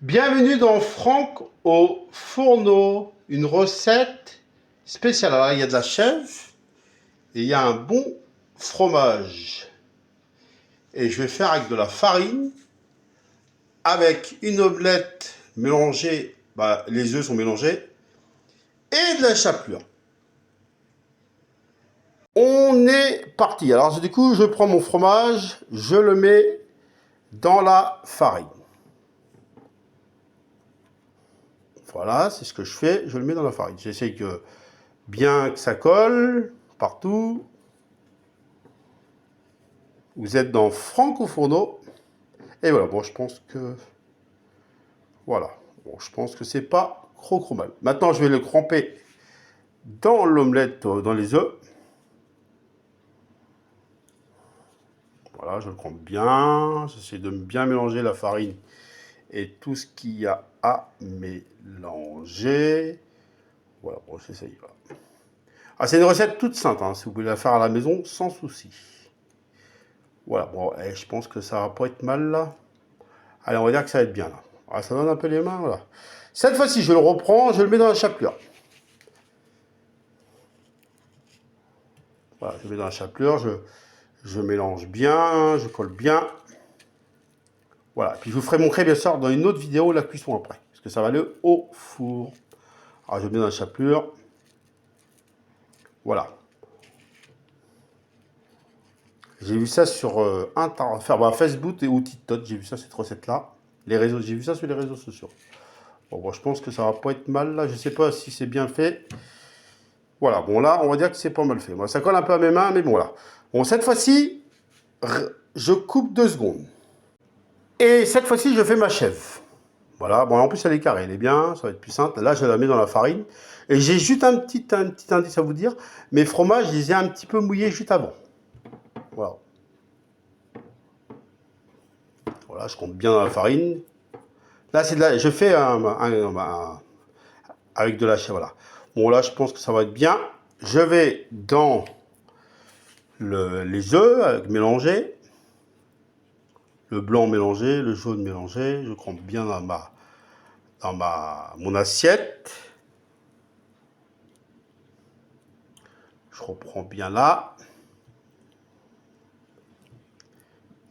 Bienvenue dans Franck au fourneau, une recette spéciale. Alors il y a de la chèvre et il y a un bon fromage. Et je vais faire avec de la farine, avec une omelette mélangée, les œufs sont mélangés, et de la chapelure. On est parti. Alors du coup, je prends mon fromage, je le mets dans la farine. Voilà, c'est ce que je fais, je le mets dans la farine. J'essaye que bien que ça colle partout. Vous êtes dans Franck au fourneau. Et voilà, bon, je pense que... Voilà. Bon, je pense que c'est pas trop mal. Maintenant, je vais le tremper dans l'omelette, dans les œufs. Voilà, je le trempe bien. J'essaie de bien mélanger la farine et tout ce qu'il y a à mélanger. Voilà, bon, j'essaye. Voilà. Ah, c'est une recette toute simple, hein, si vous pouvez la faire à la maison, sans souci. Voilà, bon, je pense que ça va pas être mal, là. Allez, on va dire que ça va être bien, là. Ah, ça donne un peu les mains, voilà. Cette fois-ci, je le reprends, je le mets dans la chapelure. Voilà, je mets dans la chapelure, je mélange bien, je colle bien. Voilà, puis je vous ferai montrer, bien sûr, dans une autre vidéo, la cuisson après. Parce que ça va aller au four. Alors, je mets dans la chapelure. Voilà. J'ai vu ça sur Facebook ou TikTok, j'ai vu ça, cette recette-là. J'ai vu ça sur les réseaux sociaux. Bon, je pense que ça va pas être mal, là. Je sais pas si c'est bien fait. Voilà, bon, là, on va dire que c'est pas mal fait. Moi, ça colle un peu à mes mains, mais bon, là. Bon, cette fois-ci, je coupe 2 secondes. Et cette fois-ci, je fais ma chèvre. Voilà, bon, en plus, elle est carrée, elle est bien, ça va être plus simple. Là, je la mets dans la farine. Et j'ai juste un petit indice à vous dire. Mes fromages, je les ai un petit peu mouillés juste avant. Voilà. Voilà, je compte bien dans la farine. Là, c'est de la... Je fais avec de la chèvre, voilà. Bon, là, je pense que ça va être bien. Je vais dans les œufs mélangés. Le blanc mélangé, le jaune mélangé. Je trempe bien dans mon assiette. Je reprends bien là.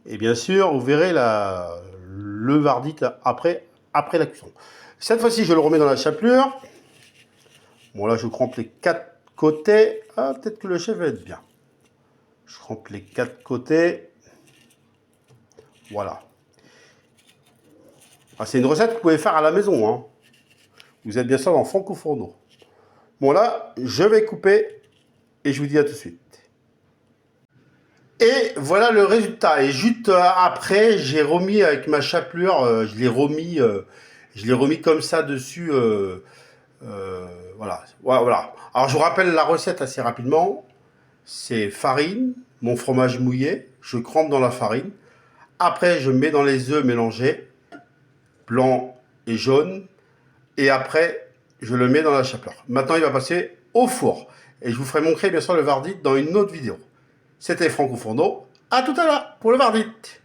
Et bien sûr, vous verrez le verdict après la cuisson. Cette fois-ci, je le remets dans la chapelure. Bon, là, je trempe les 4 côtés. Ah, peut-être que le chef va être bien. Je trempe les 4 côtés. Voilà. Ah, c'est une recette que vous pouvez faire à la maison, hein. Vous êtes bien sûr dans Franck au fourneau. Bon, là, je vais couper et je vous dis à tout de suite. Et voilà le résultat. Et juste après, j'ai remis avec ma chapelure, je l'ai remis comme ça dessus. Voilà. Voilà. Alors, je vous rappelle la recette assez rapidement. C'est farine, mon fromage mouillé, je trempe dans la farine. Après, je mets dans les œufs mélangés, blanc et jaune. Et après, je le mets dans la chapelure. Maintenant, il va passer au four. Et je vous ferai montrer, bien sûr, le verdict dans une autre vidéo. C'était Franck au fourneau. À tout à l'heure pour le verdict.